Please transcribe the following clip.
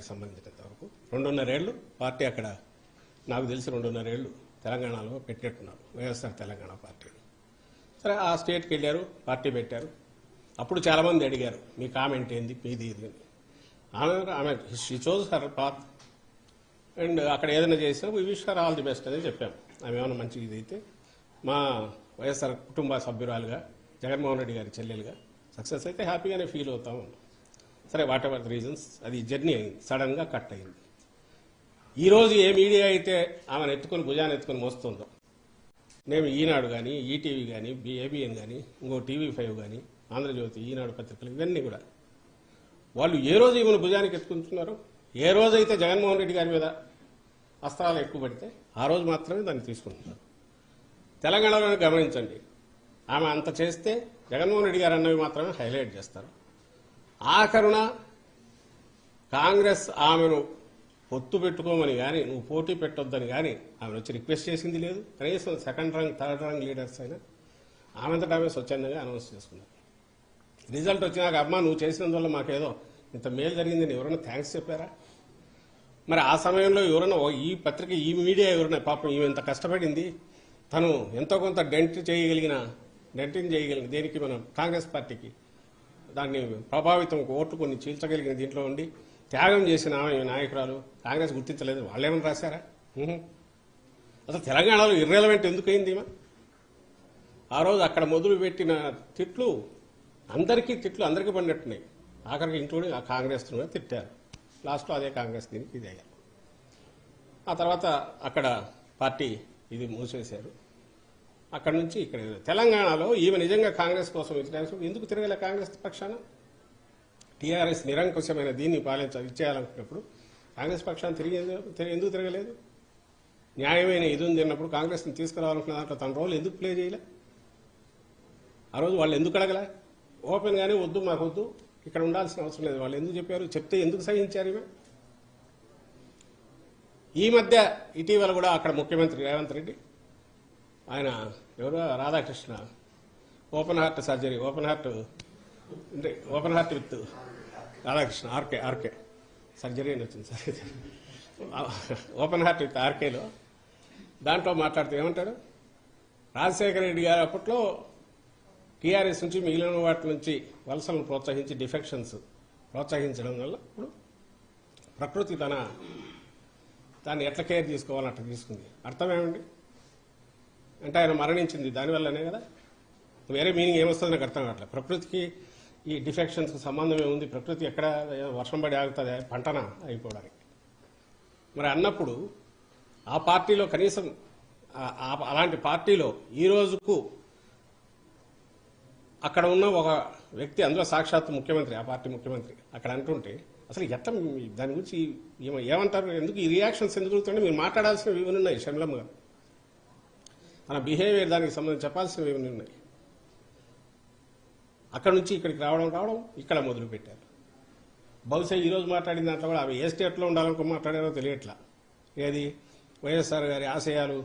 పార్టీకి సంబంధించినంత వరకు 2.5 ఏళ్ళు పార్టీ అక్కడ నాకు తెలిసి 2.5 ఏళ్ళు తెలంగాణలో పెట్టినట్టున్నారు వైఎస్ఆర్ తెలంగాణ పార్టీ. సరే ఆ స్టేట్కి వెళ్ళారు, పార్టీ పెట్టారు. అప్పుడు చాలామంది అడిగారు మీ కామెంట్ ఏంది మీది ఇది అని. ఆమె she chose her path and అక్కడ ఏదైనా చేసినా we wish her all the best అని చెప్పాము. ఆమె ఏమైనా మంచి ఇది అయితే మా వైఎస్ఆర్ కుటుంబ సభ్యురాలుగా జగన్మోహన్ రెడ్డి గారి చెల్లెలుగా సక్సెస్ అయితే హ్యాపీగానే ఫీల్ అవుతా ఉన్నాం. సరే వాట్ ఎవర్ ది రీజన్స్ అది జర్నీ అయింది, సడన్గా కట్ అయింది. ఈరోజు ఏ మీడియా అయితే ఆమెను ఎత్తుకొని భుజాన్ని ఎత్తుకొని మోస్తుందో, నేను ఈనాడు కానీ ఈటీవీ కానీ ఏబిఎన్ కానీ ఇంకో TV5 కానీ ఆంధ్రజ్యోతి ఈనాడు పత్రికలు ఇవన్నీ కూడా వాళ్ళు ఏ రోజు ఈమెను భుజానికి ఎత్తుకుంటున్నారు, ఏ రోజైతే జగన్మోహన్ రెడ్డి గారి మీద అస్త్రాలు ఎక్కువ పడితే ఆ రోజు మాత్రమే దాన్ని తీసుకుంటున్నారు. తెలంగాణలో గమనించండి, ఆమె అంత చేస్తే జగన్మోహన్ రెడ్డి గారు అన్నవి మాత్రమే హైలైట్ చేస్తారు. ఆఖరున కాంగ్రెస్ ఆమెను పొత్తు పెట్టుకోమని కానీ నువ్వు పోటీ పెట్టొద్దని కానీ ఆమెను వచ్చి రిక్వెస్ట్ చేసింది లేదు. కనీసం సెకండ్ రంగ్ థర్డ్ రంగ్ లీడర్స్ అయినా ఆమెంతటా ఆమె స్వచ్ఛందంగా అనౌన్స్ చేసుకున్నారు. రిజల్ట్ వచ్చినాక అమ్మా నువ్వు చేసినందువల్ల మాకేదో ఇంత మేలు జరిగిందని ఎవరైనా థ్యాంక్స్ చెప్పారా? మరి ఆ సమయంలో ఎవరైనా ఈ పత్రిక ఈ మీడియా ఎవరైనా పాపం ఈమె ఇంత కష్టపడింది, తను ఎంతో కొంత డెంటింగ్ చేయగలిగిన దేనికి మనం కాంగ్రెస్ పార్టీకి దాన్ని ప్రభావితం ఓట్లు కొన్ని చీల్చగలిగిన దీంట్లో ఉండి త్యాగం చేసిన ఆమె నాయకురాలు కాంగ్రెస్ గుర్తించలేదు. వాళ్ళేమని రాశారా? అసలు తెలంగాణలో ఇర్రెలవెంట్ ఎందుకు అయింది? ఆ రోజు అక్కడ మొదలు పెట్టిన తిట్లు అందరికీ పడినట్టున్నాయి. ఆఖరికి ఇంక్లూడింగ్ ఆ కాంగ్రెస్ తిట్టారు. లాస్ట్లో అదే కాంగ్రెస్ దీనికి ఇది అయ్యారు. ఆ తర్వాత అక్కడ పార్టీ ఇది మూసేశారు. అక్కడ నుంచి ఇక్కడ తెలంగాణలో ఈమె నిజంగా కాంగ్రెస్ కోసం ఎందుకు తిరగలే? కాంగ్రెస్ పక్షాన టీఆర్ఎస్ నిరంకుశమైన దీన్ని ఇచ్చేయాలనుకున్నప్పుడు కాంగ్రెస్ పక్షాన్ని ఎందుకు తిరగలేదు? న్యాయమైన ఇది ఉంది అన్నప్పుడు కాంగ్రెస్ని తీసుకురావాలనుకున్న దాంట్లో తన రోల్ ఎందుకు ప్లే చేయలే? ఆ రోజు వాళ్ళు ఎందుకు అడగలే? ఓపెన్ గానే వద్దు మాకు వద్దు, ఇక్కడ ఉండాల్సిన అవసరం లేదు వాళ్ళు ఎందుకు చెప్పారు? చెప్తే ఎందుకు సహించారు? ఈమె ఈ మధ్య ఇటీవల కూడా అక్కడ ముఖ్యమంత్రి రేవంత్ రెడ్డి ఆయన ఎవరు Radhakrishna open heart surgery open heart with Radhakrishna RK surgery అని వచ్చింది సార్, ఓపెన్ హార్ట్ విత్ ఆర్కేలో దాంట్లో మాట్లాడుతూ ఏమంటాడు? రాజశేఖర రెడ్డి గారు అప్పట్లో టీఆర్ఎస్ నుంచి మిగిలిన వాటి నుంచి వలసలను ప్రోత్సహించి డిఫెక్షన్స్ ప్రోత్సహించడం వల్ల ఇప్పుడు ప్రకృతి దాన్ని ఎట్లా కేర్ తీసుకోవాలని అట్లా తీసుకుంది. అర్థమేమండి? అంటే ఆయన మరణించింది దానివల్లనే కదా. వేరే మీనింగ్ ఏమొస్తుంది నాకు అర్థం కావట్లేదు. ప్రకృతికి ఈ డిఫెక్షన్స్కి సంబంధం ఏముంది? ప్రకృతి ఎక్కడ వర్షం పడి ఆగుతుంది పంటన అయిపోవడానికి. మరి అన్నప్పుడు ఆ పార్టీలో కనీసం అలాంటి పార్టీలో ఈ రోజుకు అక్కడ ఉన్న ఒక వ్యక్తి, అందులో సాక్షాత్ ముఖ్యమంత్రి, ఆ పార్టీ ముఖ్యమంత్రి అక్కడ అంటుంటే అసలు ఎట్లా దాని గురించి ఏమంటారు? ఎందుకు ఈ రియాక్షన్స్ ఎందుకు జరుగుతుంటే మీరు మాట్లాడాల్సినవి ఇవన్నీ ఉన్నాయి. షమ్లమ్మ గారు తన బిహేవియర్ దానికి సంబంధించి చెప్పాల్సినవి ఇవన్నీ ఉన్నాయి. అక్కడ నుంచి ఇక్కడికి రావడం ఇక్కడ మొదలుపెట్టారు. బహుశా ఈరోజు మాట్లాడిన దాంట్లో కూడా అవి ఏ స్టేట్లో ఉండాలనుకో మాట్లాడారో తెలియట్లా. ఏది వైఎస్ఆర్ గారి ఆశయాలు